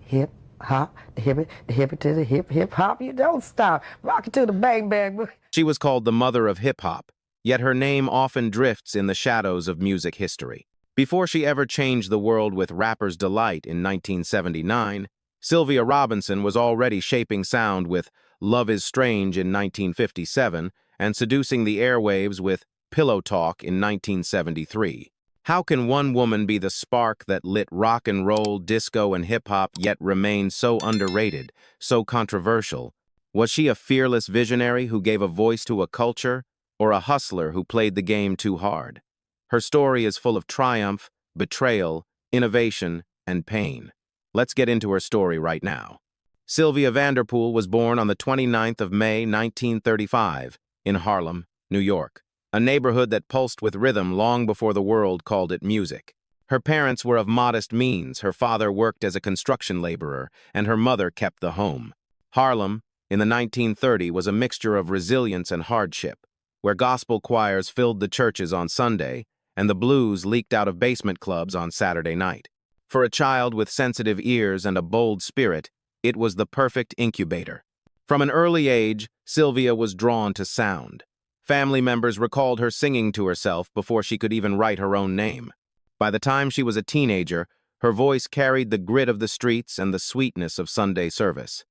Hip hop, the hip to the hip hop. You don't stop. Rock it to the bang bang. She was called the mother of hip-hop, yet her name often drifts in the shadows of music history. Before she ever changed the world with Rapper's Delight in 1979, Sylvia Robinson was already shaping sound with Love is Strange in 1957 and seducing the airwaves with Pillow Talk in 1973. How can one woman be the spark that lit rock and roll, disco, and hip-hop yet remain so underrated, so controversial? Was she a fearless visionary who gave a voice to a culture, or a hustler who played the game too hard? Her story is full of triumph, betrayal, innovation, and pain. Let's get into her story right now. Sylvia Vanderpool was born on the 29th of May, 1935, in Harlem, New York, a neighborhood that pulsed with rhythm long before the world called it music. Her parents were of modest means. Her father worked as a construction laborer, and her mother kept the home. Harlem, in the 1930s, was a mixture of resilience and hardship, where gospel choirs filled the churches on Sunday and the blues leaked out of basement clubs on Saturday night. For a child with sensitive ears and a bold spirit, it was the perfect incubator. From an early age, Sylvia was drawn to sound. Family members recalled her singing to herself before she could even write her own name. By the time she was a teenager, her voice carried the grit of the streets and the sweetness of Sunday service.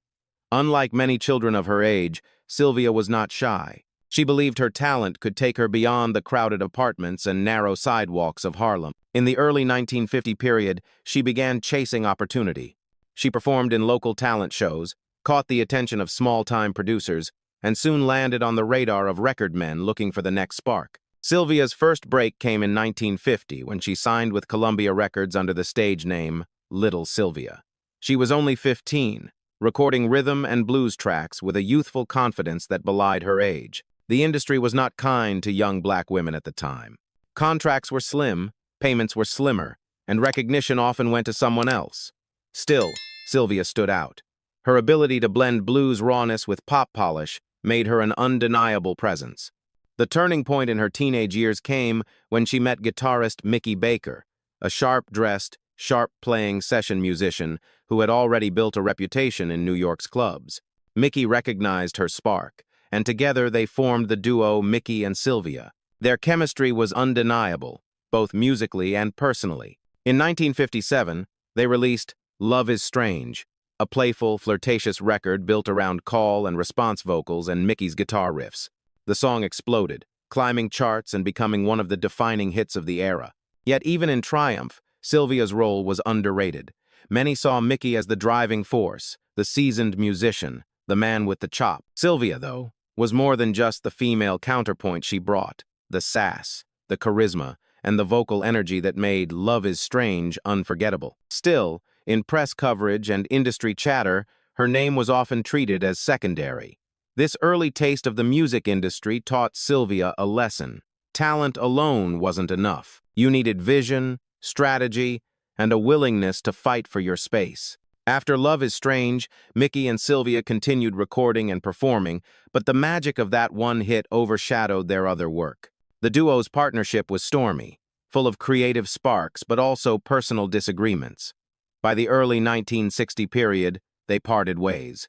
Unlike many children of her age, Sylvia was not shy. She believed her talent could take her beyond the crowded apartments and narrow sidewalks of Harlem. In the early 1950 period, she began chasing opportunity. She performed in local talent shows, caught the attention of small-time producers, and soon landed on the radar of record men looking for the next spark. Sylvia's first break came in 1950 when she signed with Columbia Records under the stage name Little Sylvia. She was only 15, recording rhythm and blues tracks with a youthful confidence that belied her age. The industry was not kind to young black women at the time. Contracts were slim, payments were slimmer, and recognition often went to someone else. Still, Sylvia stood out. Her ability to blend blues rawness with pop polish made her an undeniable presence. The turning point in her teenage years came when she met guitarist Mickey Baker, a sharp-dressed, sharp-playing session musician who had already built a reputation in New York's clubs. Mickey recognized her spark, and together they formed the duo Mickey and Sylvia. Their chemistry was undeniable, both musically and personally. In 1957, they released Love is Strange, a playful, flirtatious record built around call and response vocals and Mickey's guitar riffs. The song exploded, climbing charts and becoming one of the defining hits of the era. Yet even in triumph, Sylvia's role was underrated. Many saw Mickey as the driving force, the seasoned musician, the man with the chop. Sylvia, though, was more than just the female counterpoint she brought. The sass, the charisma, and the vocal energy that made Love is Strange unforgettable. Still, in press coverage and industry chatter, her name was often treated as secondary. This early taste of the music industry taught Sylvia a lesson. Talent alone wasn't enough. You needed vision, strategy, and a willingness to fight for your space. After Love is Strange, Mickey and Sylvia continued recording and performing, but the magic of that one hit overshadowed their other work. The duo's partnership was stormy, full of creative sparks but also personal disagreements. By the early 1960 period, they parted ways.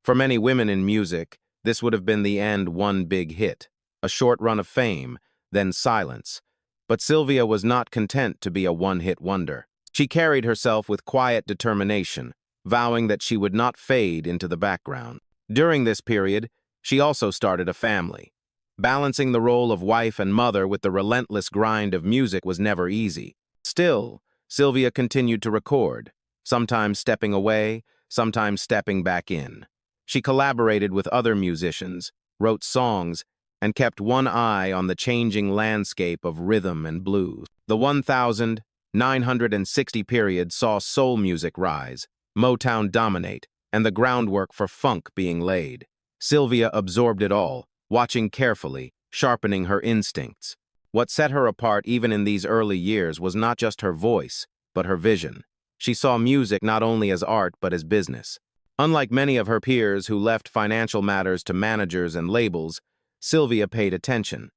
For many women in music, this would have been the end one big hit, a short run of fame, then silence. But Sylvia was not content to be a one-hit wonder. She carried herself with quiet determination, vowing that she would not fade into the background. During this period, she also started a family. Balancing the role of wife and mother with the relentless grind of music was never easy. Still, Sylvia continued to record, sometimes stepping away, sometimes stepping back in. She collaborated with other musicians, wrote songs, and kept one eye on the changing landscape of rhythm and blues. The 1960 period saw soul music rise, Motown dominate, and the groundwork for funk being laid. Sylvia absorbed it all, watching carefully, sharpening her instincts. What set her apart even in these early years was not just her voice, but her vision. She saw music not only as art but as business. Unlike many of her peers who left financial matters to managers and labels, Sylvia paid attention.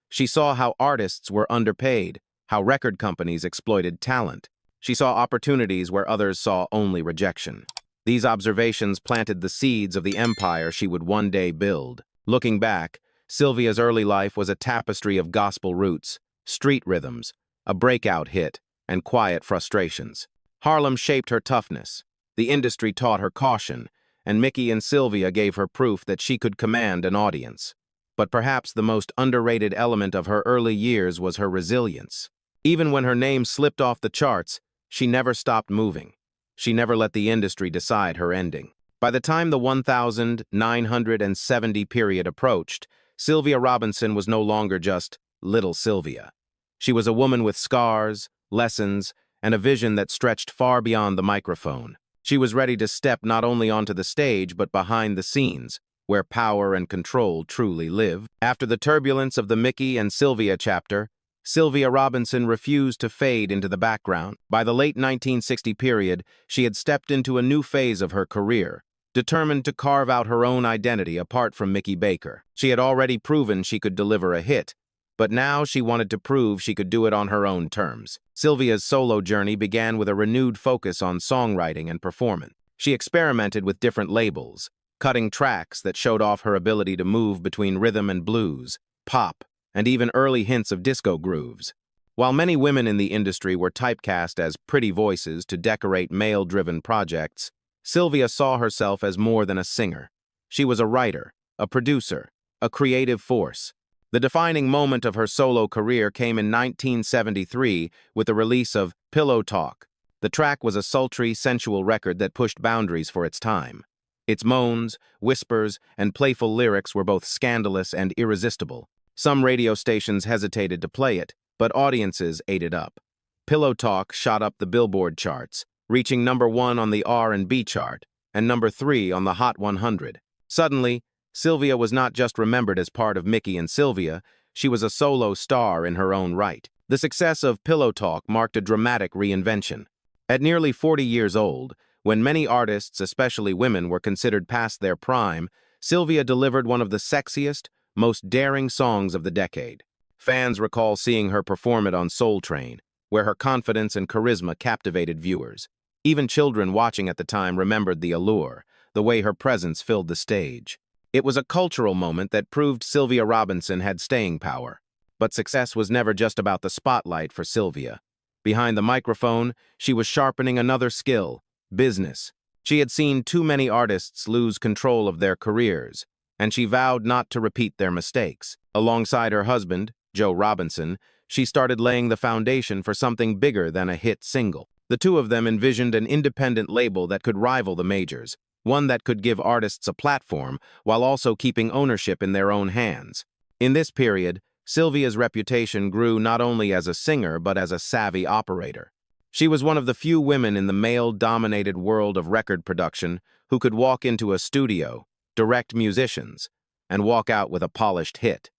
She saw how artists were underpaid, how record companies exploited talent. She saw opportunities where others saw only rejection. These observations planted the seeds of the empire she would one day build. Looking back, Sylvia's early life was a tapestry of gospel roots, street rhythms, a breakout hit, and quiet frustrations. Harlem shaped her toughness. The industry taught her caution, and Mickey and Sylvia gave her proof that she could command an audience. But perhaps the most underrated element of her early years was her resilience. Even when her name slipped off the charts, she never stopped moving. She never let the industry decide her ending. By the time the 1970 period approached, Sylvia Robinson was no longer just Little Sylvia. She was a woman with scars, lessons, and a vision that stretched far beyond the microphone. She was ready to step not only onto the stage but behind the scenes, where power and control truly live. After the turbulence of the Mickey and Sylvia chapter, Sylvia Robinson refused to fade into the background. By the late 1960 period, she had stepped into a new phase of her career, determined to carve out her own identity apart from Mickey Baker. She had already proven she could deliver a hit, but now she wanted to prove she could do it on her own terms. Sylvia's solo journey began with a renewed focus on songwriting and performance. She experimented with different labels, cutting tracks that showed off her ability to move between rhythm and blues, pop, and even early hints of disco grooves. While many women in the industry were typecast as pretty voices to decorate male-driven projects, Sylvia saw herself as more than a singer. She was a writer, a producer, a creative force. The defining moment of her solo career came in 1973 with the release of Pillow Talk. The track was a sultry, sensual record that pushed boundaries for its time. Its moans, whispers, and playful lyrics were both scandalous and irresistible. Some radio stations hesitated to play it, but audiences ate it up. Pillow Talk shot up the Billboard charts, reaching #1 on the R&B chart and #3 on the Hot 100. Suddenly, Sylvia was not just remembered as part of Mickey and Sylvia, she was a solo star in her own right. The success of Pillow Talk marked a dramatic reinvention. At nearly 40 years old, when many artists, especially women, were considered past their prime, Sylvia delivered one of the sexiest, most daring songs of the decade. Fans recall seeing her perform it on Soul Train, where her confidence and charisma captivated viewers. Even children watching at the time remembered the allure, the way her presence filled the stage. It was a cultural moment that proved Sylvia Robinson had staying power. But success was never just about the spotlight for Sylvia. Behind the microphone, she was sharpening another skill: business. She had seen too many artists lose control of their careers, and she vowed not to repeat their mistakes. Alongside her husband, Joe Robinson, she started laying the foundation for something bigger than a hit single. The two of them envisioned an independent label that could rival the majors, one that could give artists a platform while also keeping ownership in their own hands. In this period, Sylvia's reputation grew not only as a singer but as a savvy operator. She was one of the few women in the male-dominated world of record production who could walk into a studio, direct musicians, and walk out with a polished hit.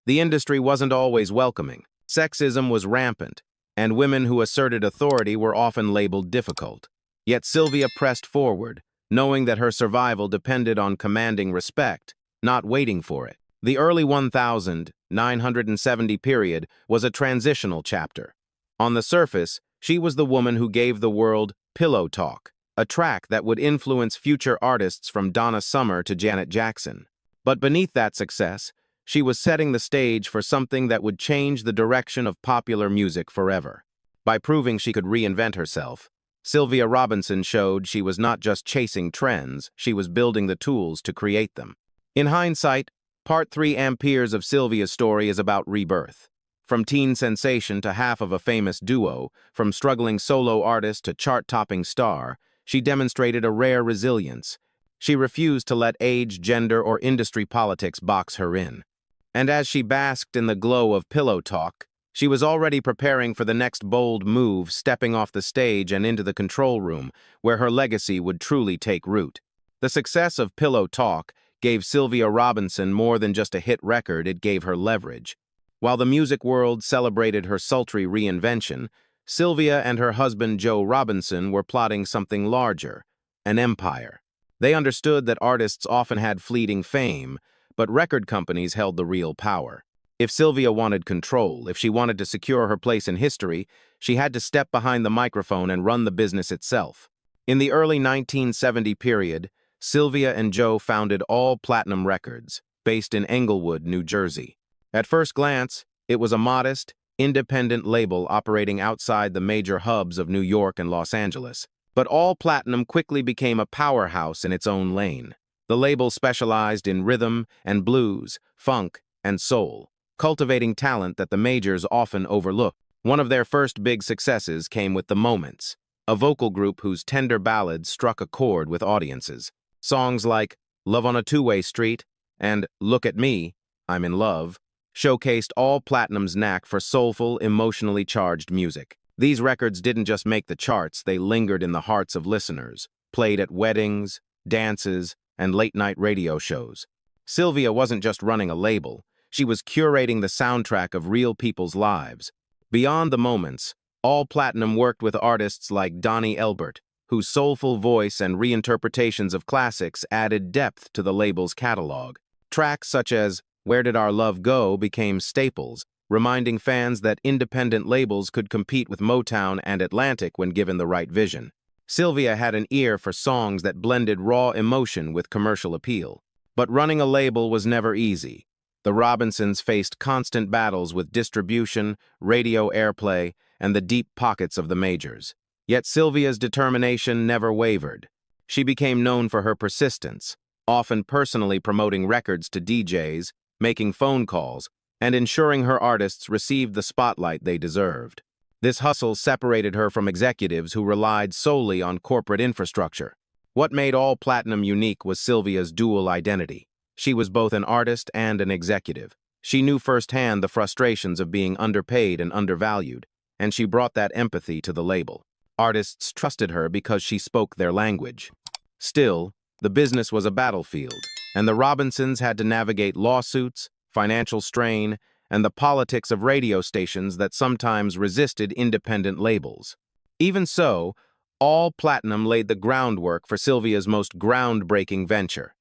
The industry wasn't always welcoming. Sexism was rampant, and women who asserted authority were often labeled difficult. Yet Sylvia pressed forward, knowing that her survival depended on commanding respect, not waiting for it. The early 1970 period was a transitional chapter. On the surface, she was the woman who gave the world Pillow Talk, a track that would influence future artists from Donna Summer to Janet Jackson. But beneath that success, she was setting the stage for something that would change the direction of popular music forever. By proving she could reinvent herself, Sylvia Robinson showed she was not just chasing trends, she was building the tools to create them. In hindsight, Part 3 Amperes of Sylvia's story is about rebirth. From teen sensation to half of a famous duo, from struggling solo artist to chart-topping star, she demonstrated a rare resilience. She refused to let age, gender, or industry politics box her in. And as she basked in the glow of Pillow Talk, she was already preparing for the next bold move, stepping off the stage and into the control room, where her legacy would truly take root. The success of Pillow Talk gave Sylvia Robinson more than just a hit record, it gave her leverage. While the music world celebrated her sultry reinvention, Sylvia and her husband Joe Robinson were plotting something larger, an empire. They understood that artists often had fleeting fame, but record companies held the real power. If Sylvia wanted control, if she wanted to secure her place in history, She had to step behind the microphone and run the business itself. In the early 1970 period, Sylvia and Joe founded All Platinum Records, based in Englewood, New Jersey. At first glance, it was a modest, independent label operating outside the major hubs of New York and Los Angeles. But All Platinum quickly became a powerhouse in its own lane. The label specialized in rhythm and blues, funk, and soul, cultivating talent that the majors often overlooked. One of their first big successes came with The Moments, a vocal group whose tender ballads struck a chord with audiences. Songs like Love on a Two-Way Street and Look at Me, I'm in Love, showcased All Platinum's knack for soulful, emotionally charged music. These records didn't just make the charts, they lingered in the hearts of listeners, played at weddings, dances, and late-night radio shows. Sylvia wasn't just running a label, she was curating the soundtrack of real people's lives. Beyond The Moments, All Platinum worked with artists like Donnie Elbert, whose soulful voice and reinterpretations of classics added depth to the label's catalog. Tracks such as Where Did Our Love Go became staples, reminding fans that independent labels could compete with Motown and Atlantic when given the right vision. Sylvia had an ear for songs that blended raw emotion with commercial appeal. But running a label was never easy. The Robinsons faced constant battles with distribution, radio airplay, and the deep pockets of the majors. Yet Sylvia's determination never wavered. She became known for her persistence, often personally promoting records to DJs, making phone calls, and ensuring her artists received the spotlight they deserved. This hustle separated her from executives who relied solely on corporate infrastructure. What made All Platinum unique was Sylvia's dual identity. She was both an artist and an executive. She knew firsthand the frustrations of being underpaid and undervalued, and she brought that empathy to the label. Artists trusted her because she spoke their language. Still, the business was a battlefield, and the Robinsons had to navigate lawsuits, financial strain, and the politics of radio stations that sometimes resisted independent labels. Even so, All Platinum laid the groundwork for Sylvia's most groundbreaking venture.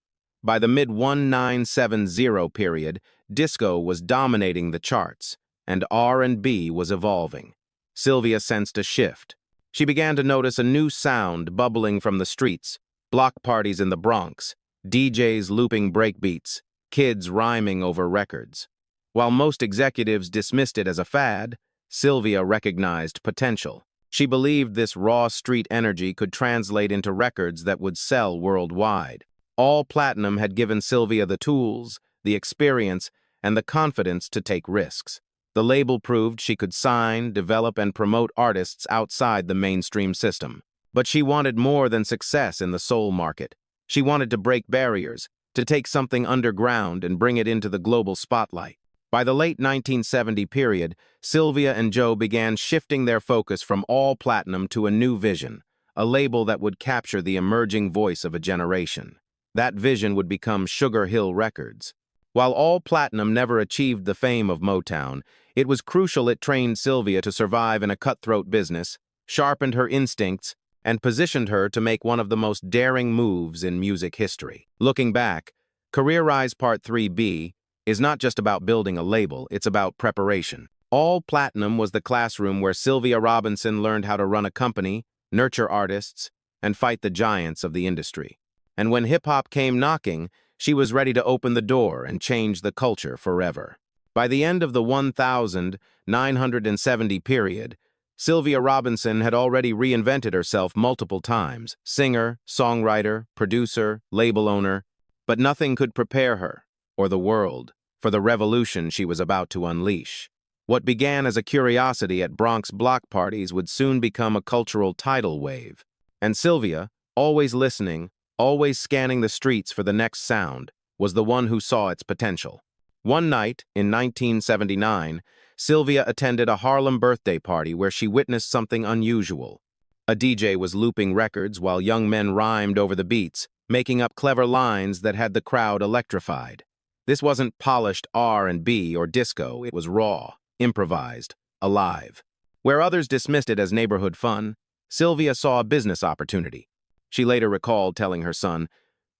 By the mid-1970 period, disco was dominating the charts, and R&B was evolving. Sylvia sensed a shift. She began to notice a new sound bubbling from the streets, block parties in the Bronx, DJs looping breakbeats, kids rhyming over records. While most executives dismissed it as a fad, Sylvia recognized potential. She believed this raw street energy could translate into records that would sell worldwide. All Platinum had given Sylvia the tools, the experience, and the confidence to take risks. The label proved she could sign, develop, and promote artists outside the mainstream system. But she wanted more than success in the soul market. She wanted to break barriers, to take something underground and bring it into the global spotlight. By the late 1970 period, Sylvia and Joe began shifting their focus from All Platinum to a new vision, a label that would capture the emerging voice of a generation. That vision would become Sugar Hill Records. While All Platinum never achieved the fame of Motown, it was crucial it trained Sylvia to survive in a cutthroat business, sharpened her instincts, and positioned her to make one of the most daring moves in music history. Looking back, Career Rise Part 3B is not just about building a label, it's about preparation. All Platinum was the classroom where Sylvia Robinson learned how to run a company, nurture artists, and fight the giants of the industry. And when hip-hop came knocking, she was ready to open the door and change the culture forever. By the end of the 1970 period, Sylvia Robinson had already reinvented herself multiple times, singer, songwriter, producer, label owner, but nothing could prepare her, or the world, for the revolution she was about to unleash. What began as a curiosity at Bronx block parties would soon become a cultural tidal wave. And Sylvia, always listening, always scanning the streets for the next sound, was the one who saw its potential. One night, in 1979, Sylvia attended a Harlem birthday party where she witnessed something unusual. A DJ was looping records while young men rhymed over the beats, making up clever lines that had the crowd electrified. This wasn't polished R&B or disco, it was raw, improvised, alive. Where others dismissed it as neighborhood fun, Sylvia saw a business opportunity. She later recalled telling her son,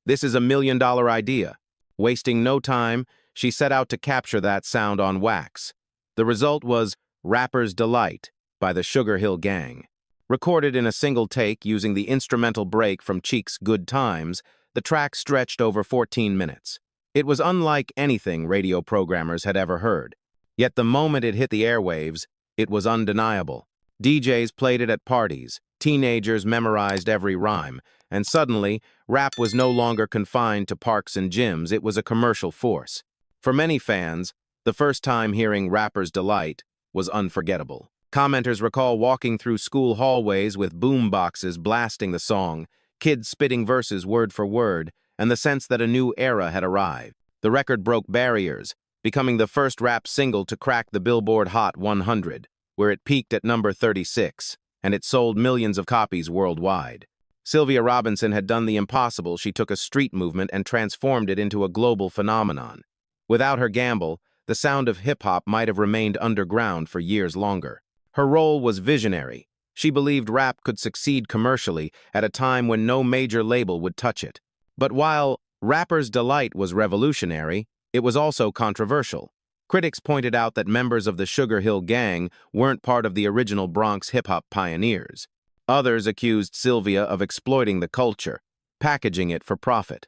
"This is $1 million idea." Wasting no time, she set out to capture that sound on wax. The result was Rapper's Delight by the Sugar Hill Gang. Recorded in a single take using the instrumental break from Cheek's Good Times, the track stretched over 14 minutes. It was unlike anything radio programmers had ever heard. Yet the moment it hit the airwaves, it was undeniable. DJs played it at parties, teenagers memorized every rhyme, and suddenly, rap was no longer confined to parks and gyms, it was a commercial force. For many fans, the first time hearing Rapper's Delight was unforgettable. Commenters recall walking through school hallways with boom boxes blasting the song, kids spitting verses word for word, and the sense that a new era had arrived. The record broke barriers, becoming the first rap single to crack the Billboard Hot 100, where it peaked at number 36, and it sold millions of copies worldwide. Sylvia Robinson had done the impossible. She took a street movement and transformed it into a global phenomenon. Without her gamble, the sound of hip-hop might have remained underground for years longer. Her role was visionary. She believed rap could succeed commercially at a time when no major label would touch it. But while Rapper's Delight was revolutionary, it was also controversial. Critics pointed out that members of the Sugar Hill Gang weren't part of the original Bronx hip-hop pioneers. Others accused Sylvia of exploiting the culture, packaging it for profit.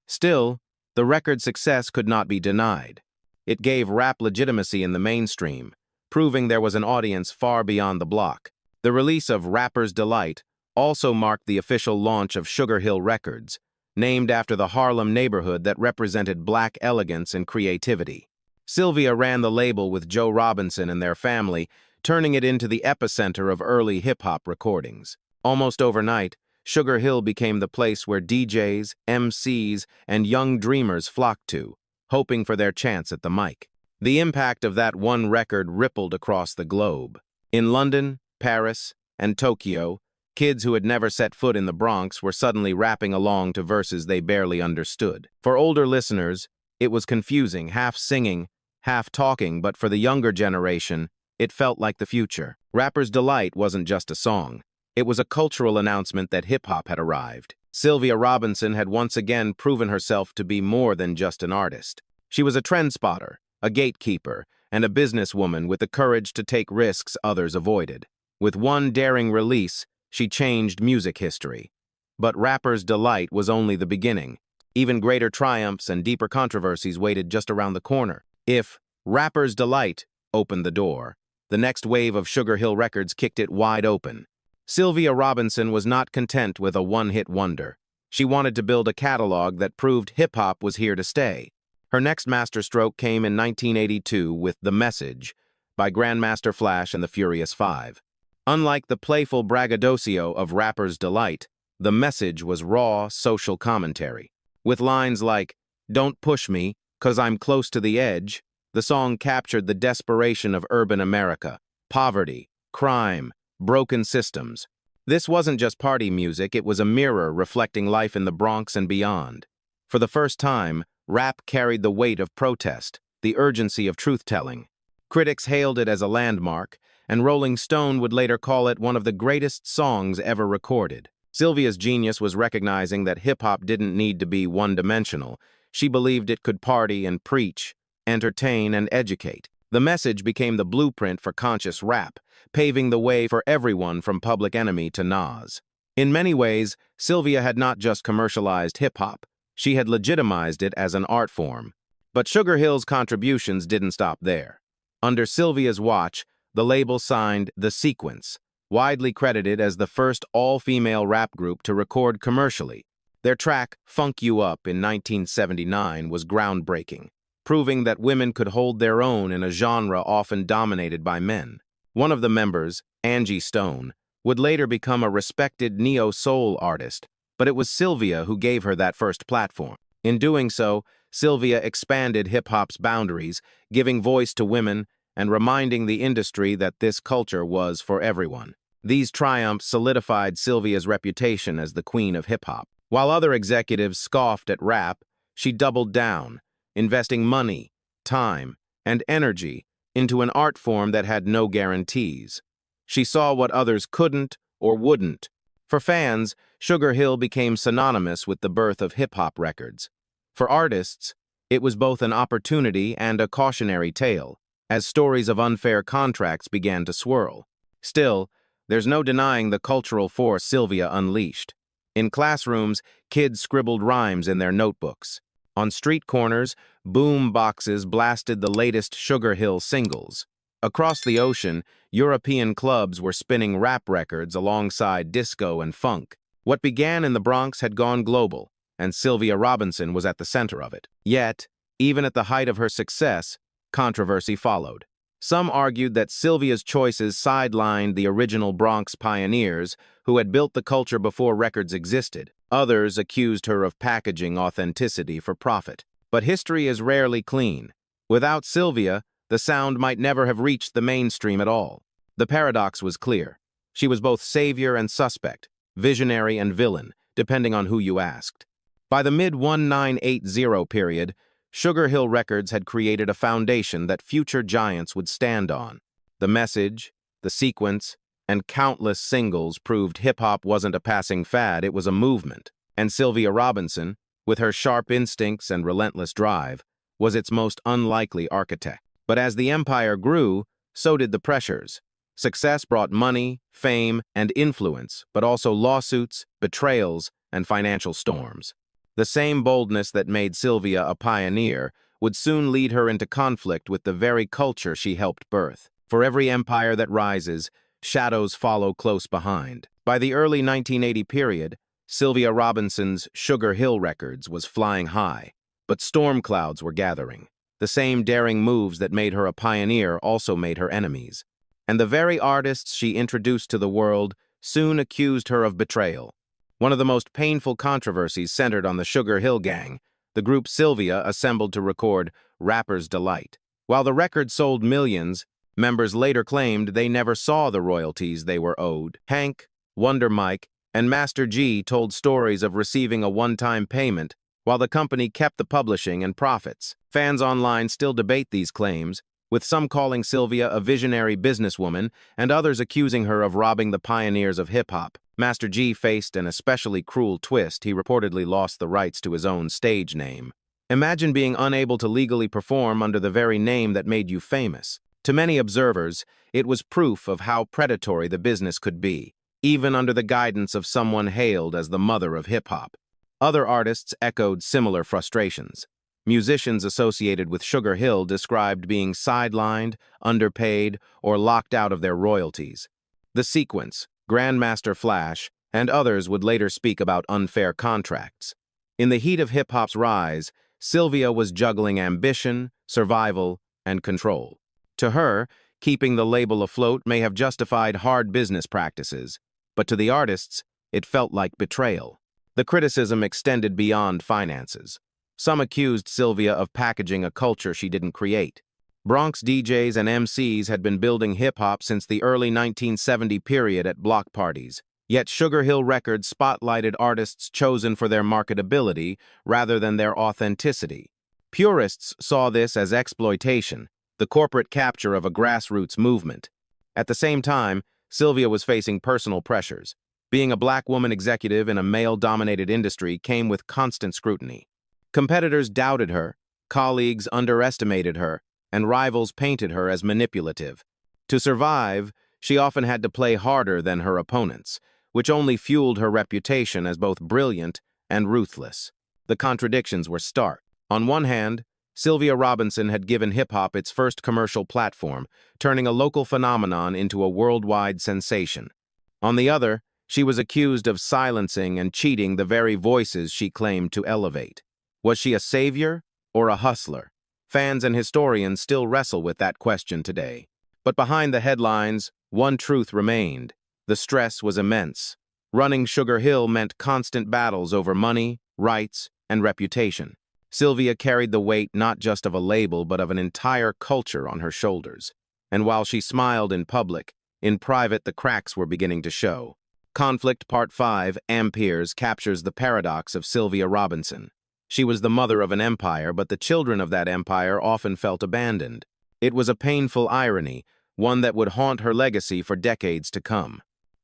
Still, the record's success could not be denied. It gave rap legitimacy in the mainstream, proving there was an audience far beyond the block. The release of Rapper's Delight also marked the official launch of Sugar Hill Records, named after the Harlem neighborhood that represented black elegance and creativity. Sylvia ran the label with Joe Robinson and their family, turning it into the epicenter of early hip-hop recordings. Almost overnight, Sugar Hill became the place where DJs, MCs, and young dreamers flocked to, hoping for their chance at the mic. The impact of that one record rippled across the globe. In London, Paris, and Tokyo, kids who had never set foot in the Bronx were suddenly rapping along to verses they barely understood. For older listeners, it was confusing, half singing, half talking, but for the younger generation, it felt like the future. Rapper's Delight wasn't just a song. It was a cultural announcement that hip-hop had arrived. Sylvia Robinson had once again proven herself to be more than just an artist. She was a trend spotter, a gatekeeper, and a businesswoman with the courage to take risks others avoided. With one daring release, she changed music history. But Rapper's Delight was only the beginning. Even greater triumphs and deeper controversies waited just around the corner. If Rapper's Delight opened the door, the next wave of Sugar Hill Records kicked it wide open. Sylvia Robinson was not content with a one-hit wonder. She wanted to build a catalog that proved hip-hop was here to stay. Her next masterstroke came in 1982 with The Message by Grandmaster Flash and the Furious Five. Unlike the playful braggadocio of Rapper's Delight, The Message was raw social commentary. With lines like, "Don't push me, 'cause I'm close to the edge," the song captured the desperation of urban America, poverty, crime, broken systems. This wasn't just party music, it was a mirror reflecting life in the Bronx and beyond. For the first time, rap carried the weight of protest, the urgency of truth-telling. Critics hailed it as a landmark, and Rolling Stone would later call it one of the greatest songs ever recorded. Sylvia's genius was recognizing that hip-hop didn't need to be one-dimensional. She believed it could party and preach, entertain and educate. The Message became the blueprint for conscious rap, paving the way for everyone from Public Enemy to Nas. In many ways, Sylvia had not just commercialized hip-hop, she had legitimized it as an art form. But Sugar Hill's contributions didn't stop there. Under Sylvia's watch, the label signed The Sequence, widely credited as the first all-female rap group to record commercially. Their track, Funk You Up, in 1979 was groundbreaking, proving that women could hold their own in a genre often dominated by men. One of the members, Angie Stone, would later become a respected neo-soul artist, but it was Sylvia who gave her that first platform. In doing so, Sylvia expanded hip-hop's boundaries, giving voice to women and reminding the industry that this culture was for everyone. These triumphs solidified Sylvia's reputation as the queen of hip-hop. While other executives scoffed at rap, she doubled down, investing money, time, and energy into an art form that had no guarantees. She saw what others couldn't or wouldn't. For fans, Sugar Hill became synonymous with the birth of hip-hop records. For artists, it was both an opportunity and a cautionary tale, as stories of unfair contracts began to swirl. Still, there's no denying the cultural force Sylvia unleashed. In classrooms, kids scribbled rhymes in their notebooks. On street corners, boom boxes blasted the latest Sugar Hill singles. Across the ocean, European clubs were spinning rap records alongside disco and funk. What began in the Bronx had gone global, and Sylvia Robinson was at the center of it. Yet, even at the height of her success, controversy followed. Some argued that Sylvia's choices sidelined the original Bronx pioneers who had built the culture before records existed. Others accused her of packaging authenticity for profit. But history is rarely clean. Without Sylvia, the sound might never have reached the mainstream at all. The paradox was clear. She was both savior and suspect, visionary and villain, depending on who you asked. By the mid-1980 period, Sugar Hill Records had created a foundation that future giants would stand on. The message, the sequence, and countless singles proved hip-hop wasn't a passing fad, it was a movement. And Sylvia Robinson, with her sharp instincts and relentless drive, was its most unlikely architect. But as the empire grew, so did the pressures. Success brought money, fame, and influence, but also lawsuits, betrayals, and financial storms. The same boldness that made Sylvia a pioneer would soon lead her into conflict with the very culture she helped birth. For every empire that rises, shadows follow close behind. By the early 1980 period, Sylvia Robinson's Sugar Hill Records was flying high, but storm clouds were gathering. The same daring moves that made her a pioneer also made her enemies. And the very artists she introduced to the world soon accused her of betrayal. One of the most painful controversies centered on the Sugar Hill Gang, the group Sylvia assembled to record Rapper's Delight. While the record sold millions, members later claimed they never saw the royalties they were owed. Hank, Wonder Mike, and Master G told stories of receiving a one-time payment, while the company kept the publishing and profits. Fans online still debate these claims, with some calling Sylvia a visionary businesswoman and others accusing her of robbing the pioneers of hip-hop. Master G faced an especially cruel twist. He reportedly lost the rights to his own stage name. Imagine being unable to legally perform under the very name that made you famous. To many observers, it was proof of how predatory the business could be, even under the guidance of someone hailed as the mother of hip-hop. Other artists echoed similar frustrations. Musicians associated with Sugar Hill described being sidelined, underpaid, or locked out of their royalties. The Sequence, Grandmaster Flash, and others would later speak about unfair contracts. In the heat of hip-hop's rise, Sylvia was juggling ambition, survival, and control. To her, keeping the label afloat may have justified hard business practices, but to the artists, it felt like betrayal. The criticism extended beyond finances. Some accused Sylvia of packaging a culture she didn't create. Bronx DJs and MCs had been building hip-hop since the early 1970 period at block parties, yet Sugar Hill Records spotlighted artists chosen for their marketability rather than their authenticity. Purists saw this as exploitation, the corporate capture of a grassroots movement. At the same time, Sylvia was facing personal pressures. Being a black woman executive in a male-dominated industry came with constant scrutiny. Competitors doubted her, colleagues underestimated her, and rivals painted her as manipulative. To survive, she often had to play harder than her opponents, which only fueled her reputation as both brilliant and ruthless. The contradictions were stark. On one hand, Sylvia Robinson had given hip-hop its first commercial platform, turning a local phenomenon into a worldwide sensation. On the other, she was accused of silencing and cheating the very voices she claimed to elevate. Was she a savior or a hustler? Fans and historians still wrestle with that question today. But behind the headlines, one truth remained. The stress was immense. Running Sugar Hill meant constant battles over money, rights, and reputation. Sylvia carried the weight not just of a label but of an entire culture on her shoulders. And while she smiled in public, in private the cracks were beginning to show. Conflict Part 5, Amperes, captures the paradox of Sylvia Robinson. She was the mother of an empire, but the children of that empire often felt abandoned. It was a painful irony, one that would haunt her legacy for decades to come.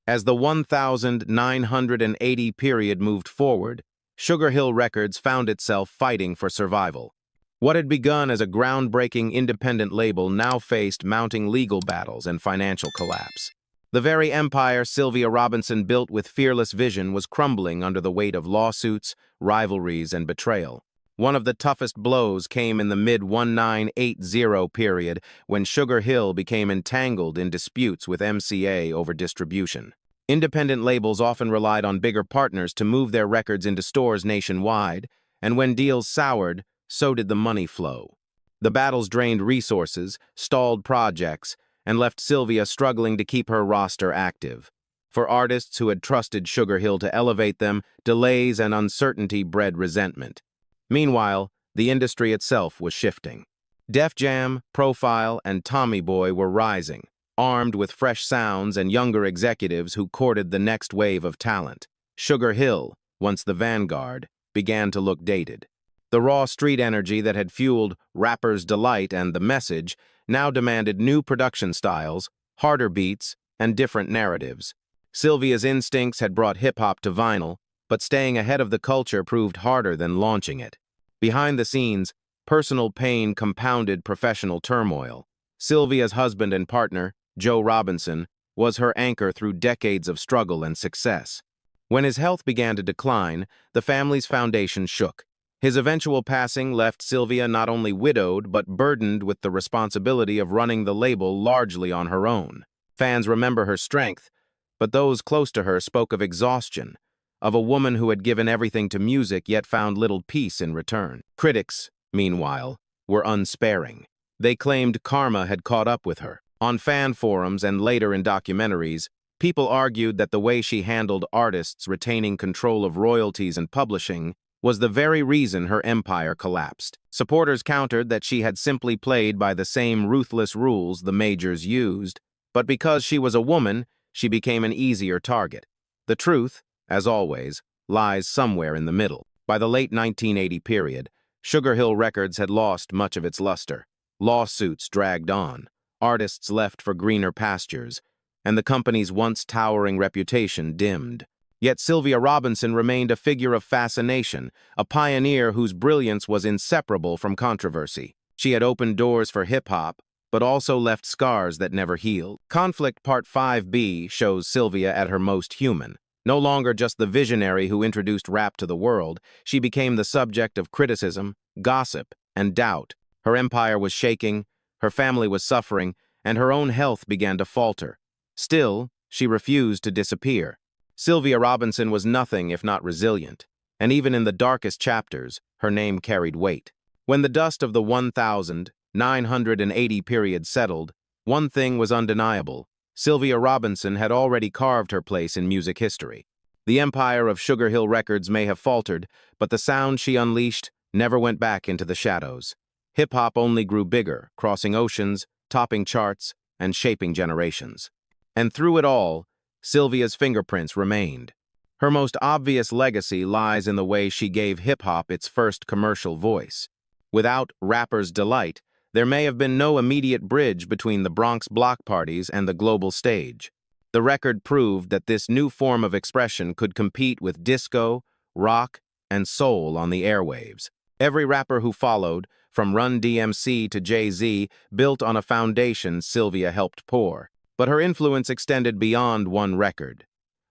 As the 1980 period moved forward, Sugar Hill Records found itself fighting for survival. What had begun as a groundbreaking independent label now faced mounting legal battles and financial collapse. The very empire Sylvia Robinson built with fearless vision was crumbling under the weight of lawsuits, rivalries, and betrayal. One of the toughest blows came in the mid-1980 period when Sugar Hill became entangled in disputes with MCA over distribution. Independent labels often relied on bigger partners to move their records into stores nationwide, and when deals soured, so did the money flow. The battles drained resources, stalled projects, and left Sylvia struggling to keep her roster active. For artists who had trusted Sugar Hill to elevate them, delays and uncertainty bred resentment. Meanwhile, the industry itself was shifting. Def Jam, Profile, and Tommy Boy were rising, armed with fresh sounds and younger executives who courted the next wave of talent. Sugar Hill, once the vanguard, began to look dated. The raw street energy that had fueled Rapper's Delight and The Message now demanded new production styles, harder beats, and different narratives. Sylvia's instincts had brought hip-hop to vinyl, but staying ahead of the culture proved harder than launching it. Behind the scenes, personal pain compounded professional turmoil. Sylvia's husband and partner, Joe Robinson, was her anchor through decades of struggle and success. When his health began to decline, the family's foundation shook. His eventual passing left Sylvia not only widowed but burdened with the responsibility of running the label largely on her own. Fans remember her strength, but those close to her spoke of exhaustion, of a woman who had given everything to music yet found little peace in return. Critics, meanwhile, were unsparing. They claimed karma had caught up with her. On fan forums and later in documentaries, people argued that the way she handled artists retaining control of royalties and publishing was the very reason her empire collapsed. Supporters countered that she had simply played by the same ruthless rules the majors used, but because she was a woman, she became an easier target. The truth, as always, lies somewhere in the middle. By the late 1980 period, Sugar Hill Records had lost much of its luster. Lawsuits dragged on, artists left for greener pastures, and the company's once towering reputation dimmed. Yet Sylvia Robinson remained a figure of fascination, a pioneer whose brilliance was inseparable from controversy. She had opened doors for hip-hop, but also left scars that never healed. Conflict Part 5B shows Sylvia at her most human. No longer just the visionary who introduced rap to the world, she became the subject of criticism, gossip, and doubt. Her empire was shaking, her family was suffering, and her own health began to falter. Still, she refused to disappear. Sylvia Robinson was nothing if not resilient, and even in the darkest chapters, her name carried weight. When the dust of the 1980 period settled, one thing was undeniable. Sylvia Robinson had already carved her place in music history. The empire of Sugar Hill Records may have faltered, but the sound she unleashed never went back into the shadows. Hip-hop only grew bigger, crossing oceans, topping charts, and shaping generations. And through it all, Sylvia's fingerprints remained. Her most obvious legacy lies in the way she gave hip-hop its first commercial voice. Without Rapper's Delight, there may have been no immediate bridge between the Bronx block parties and the global stage. The record proved that this new form of expression could compete with disco, rock, and soul on the airwaves. Every rapper who followed, from Run DMC to Jay-Z, built on a foundation Sylvia helped pour. But her influence extended beyond one record.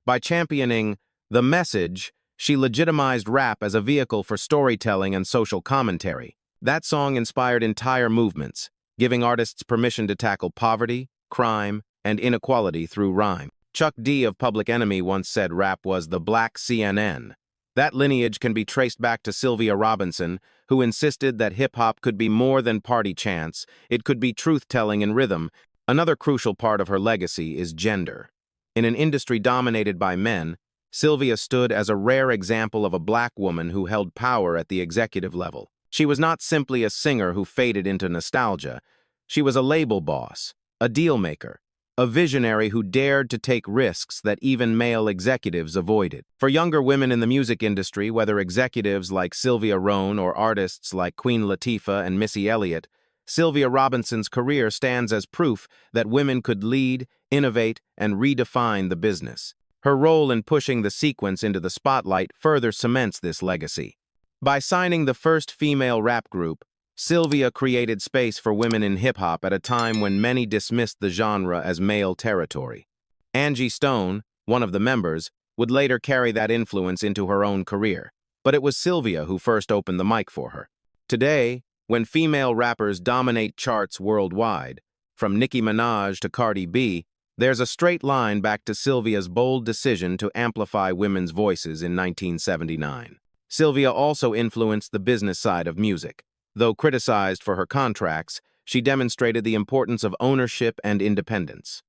By championing The Message, she legitimized rap as a vehicle for storytelling and social commentary. That song inspired entire movements, giving artists permission to tackle poverty, crime, and inequality through rhyme. Chuck D of Public Enemy once said rap was the black CNN. That lineage can be traced back to Sylvia Robinson, who insisted that hip-hop could be more than party chants, it could be truth-telling in rhythm. Another crucial part of her legacy is gender. In an industry dominated by men, Sylvia stood as a rare example of a black woman who held power at the executive level. She was not simply a singer who faded into nostalgia. She was a label boss, a deal maker, a visionary who dared to take risks that even male executives avoided. For younger women in the music industry, whether executives like Sylvia Rohn or artists like Queen Latifah and Missy Elliott, Sylvia Robinson's career stands as proof that women could lead, innovate, and redefine the business. Her role in pushing the sequence into the spotlight further cements this legacy. By signing the first female rap group, Sylvia created space for women in hip-hop at a time when many dismissed the genre as male territory. Angie Stone, one of the members, would later carry that influence into her own career, but it was Sylvia who first opened the mic for her. Today, when female rappers dominate charts worldwide, from Nicki Minaj to Cardi B, there's a straight line back to Sylvia's bold decision to amplify women's voices in 1979. Sylvia also influenced the business side of music. Though criticized for her contracts, she demonstrated the importance of ownership and independence.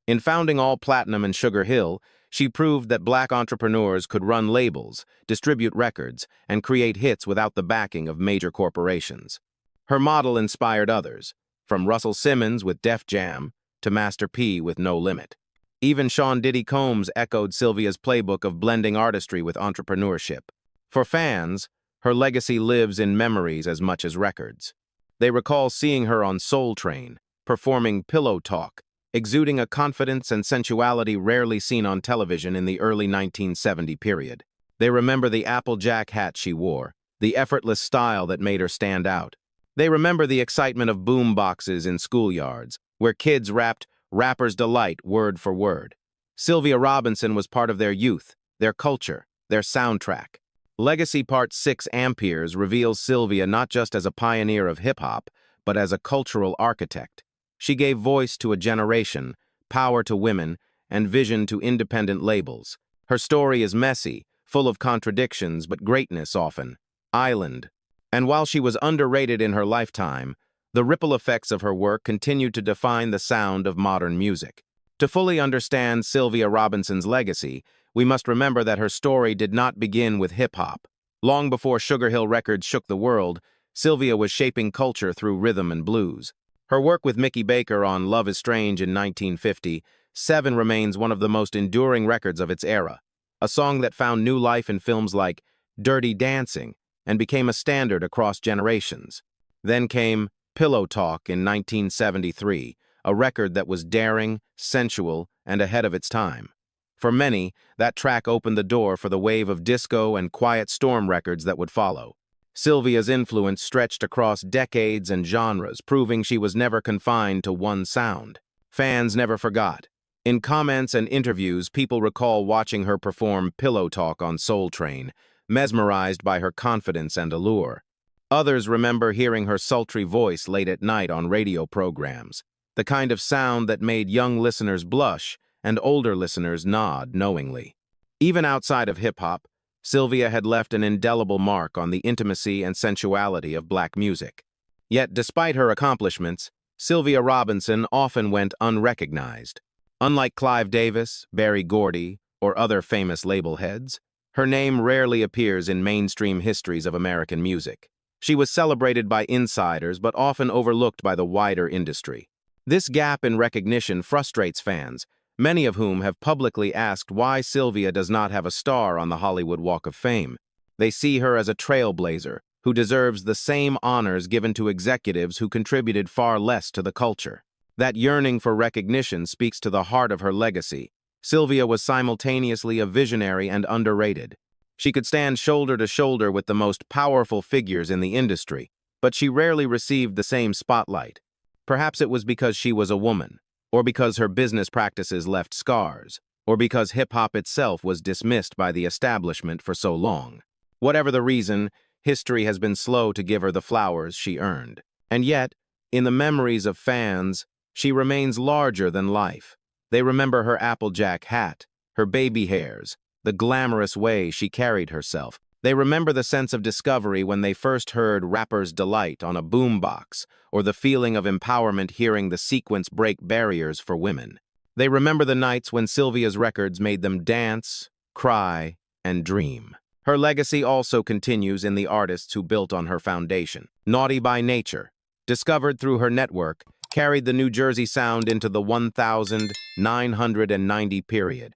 In founding All Platinum and Sugar Hill, she proved that black entrepreneurs could run labels, distribute records, and create hits without the backing of major corporations. Her model inspired others, from Russell Simmons with Def Jam to Master P with No Limit. Even Sean Diddy Combs echoed Sylvia's playbook of blending artistry with entrepreneurship. For fans, her legacy lives in memories as much as records. They recall seeing her on Soul Train, performing Pillow Talk, exuding a confidence and sensuality rarely seen on television in the early 1970 period. They remember the Applejack hat she wore, the effortless style that made her stand out. They remember the excitement of boom boxes in schoolyards, where kids rapped Rapper's Delight word for word. Sylvia Robinson was part of their youth, their culture, their soundtrack. Legacy Part 6 Amperes reveals Sylvia not just as a pioneer of hip-hop, but as a cultural architect. She gave voice to a generation, power to women, and vision to independent labels. Her story is messy, full of contradictions, but greatness often. Island. And while she was underrated in her lifetime, the ripple effects of her work continued to define the sound of modern music. To fully understand Sylvia Robinson's legacy, we must remember that her story did not begin with hip-hop. Long before Sugar Hill Records shook the world, Sylvia was shaping culture through rhythm and blues. Her work with Mickey Baker on Love is Strange in 1957 remains one of the most enduring records of its era, a song that found new life in films like Dirty Dancing and became a standard across generations. Then came Pillow Talk in 1973, a record that was daring, sensual, and ahead of its time. For many, that track opened the door for the wave of disco and quiet storm records that would follow. Sylvia's influence stretched across decades and genres, proving she was never confined to one sound. Fans never forgot. In comments and interviews, people recall watching her perform Pillow Talk on Soul Train, mesmerized by her confidence and allure. Others remember hearing her sultry voice late at night on radio programs, the kind of sound that made young listeners blush and older listeners nod knowingly. Even outside of hip-hop, Sylvia had left an indelible mark on the intimacy and sensuality of black music. Yet, despite her accomplishments, Sylvia Robinson often went unrecognized. Unlike Clive Davis, Berry Gordy, or other famous label heads, her name rarely appears in mainstream histories of American music. She was celebrated by insiders but often overlooked by the wider industry. This gap in recognition frustrates fans, many of whom have publicly asked why Sylvia does not have a star on the Hollywood Walk of Fame. They see her as a trailblazer who deserves the same honors given to executives who contributed far less to the culture. That yearning for recognition speaks to the heart of her legacy. Sylvia was simultaneously a visionary and underrated. She could stand shoulder to shoulder with the most powerful figures in the industry, but she rarely received the same spotlight. Perhaps it was because she was a woman, or because her business practices left scars, or because hip-hop itself was dismissed by the establishment for so long. Whatever the reason, history has been slow to give her the flowers she earned. And yet, in the memories of fans, she remains larger than life. They remember her Applejack hat, her baby hairs, the glamorous way she carried herself. They remember the sense of discovery when they first heard Rapper's Delight on a boombox, or the feeling of empowerment hearing the sequence break barriers for women. They remember the nights when Sylvia's records made them dance, cry, and dream. Her legacy also continues in the artists who built on her foundation. Naughty by Nature, discovered through her network, carried the New Jersey sound into the 1990 period.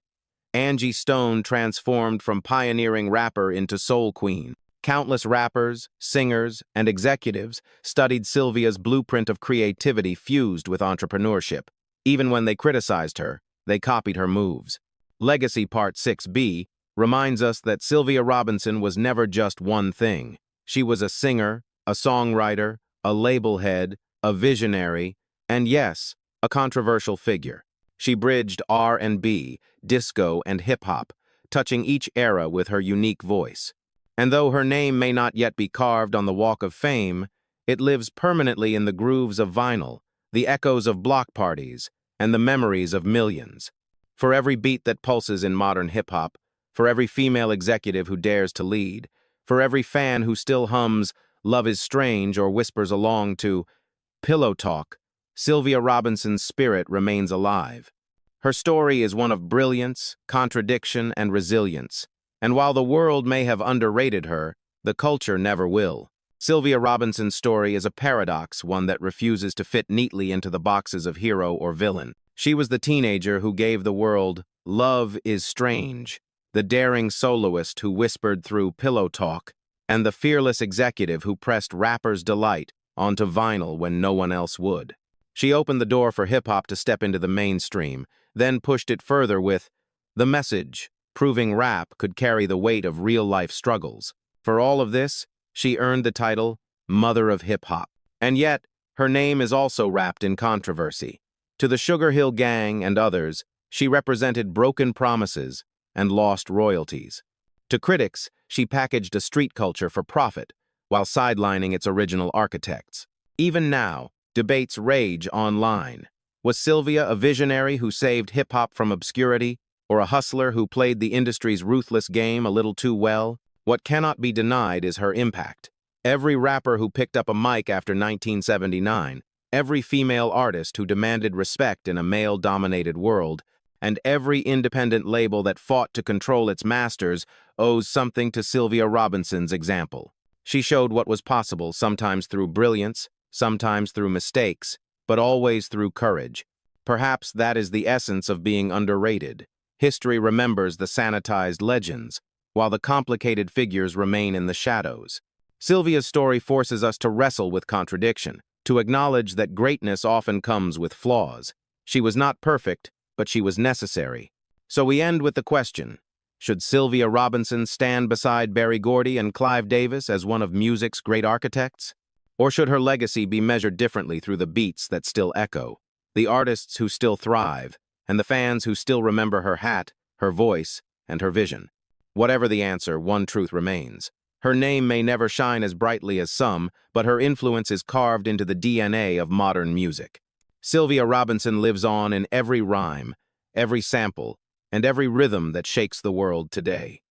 Angie Stone transformed from pioneering rapper into soul queen. Countless rappers, singers, and executives studied Sylvia's blueprint of creativity fused with entrepreneurship. Even when they criticized her, they copied her moves. Legacy Part 6B reminds us that Sylvia Robinson was never just one thing. She was a singer, a songwriter, a label head, a visionary, and yes, a controversial figure. She bridged R&B, disco, and hip-hop, touching each era with her unique voice. And though her name may not yet be carved on the Walk of Fame, it lives permanently in the grooves of vinyl, the echoes of block parties, and the memories of millions. For every beat that pulses in modern hip-hop, for every female executive who dares to lead, for every fan who still hums "Love is Strange" or whispers along to "Pillow Talk," Sylvia Robinson's spirit remains alive. Her story is one of brilliance, contradiction, and resilience, and while the world may have underrated her, the culture never will. Sylvia Robinson's story is a paradox, one that refuses to fit neatly into the boxes of hero or villain. She was the teenager who gave the world "Love is Strange," the daring soloist who whispered through "Pillow Talk," and the fearless executive who pressed rappers' delight onto vinyl when no one else would. She opened the door for hip-hop to step into the mainstream, then pushed it further with "The Message," proving rap could carry the weight of real-life struggles. For all of this, she earned the title Mother of Hip-Hop. And yet, her name is also wrapped in controversy. To the Sugar Hill Gang and others, she represented broken promises and lost royalties. To critics, she packaged a street culture for profit, while sidelining its original architects. Even now, debates rage online. Was Sylvia a visionary who saved hip-hop from obscurity, or a hustler who played the industry's ruthless game a little too well? What cannot be denied is her impact. Every rapper who picked up a mic after 1979, every female artist who demanded respect in a male-dominated world, and every independent label that fought to control its masters owes something to Sylvia Robinson's example. She showed what was possible, sometimes through brilliance, sometimes through mistakes, but always through courage. Perhaps that is the essence of being underrated. History remembers the sanitized legends, while the complicated figures remain in the shadows. Sylvia's story forces us to wrestle with contradiction, to acknowledge that greatness often comes with flaws. She was not perfect, but she was necessary. So we end with the question, should Sylvia Robinson stand beside Berry Gordy and Clive Davis as one of music's great architects? Or should her legacy be measured differently through the beats that still echo, the artists who still thrive, and the fans who still remember her hat, her voice, and her vision? Whatever the answer, one truth remains. Her name may never shine as brightly as some, but her influence is carved into the DNA of modern music. Sylvia Robinson lives on in every rhyme, every sample, and every rhythm that shakes the world today.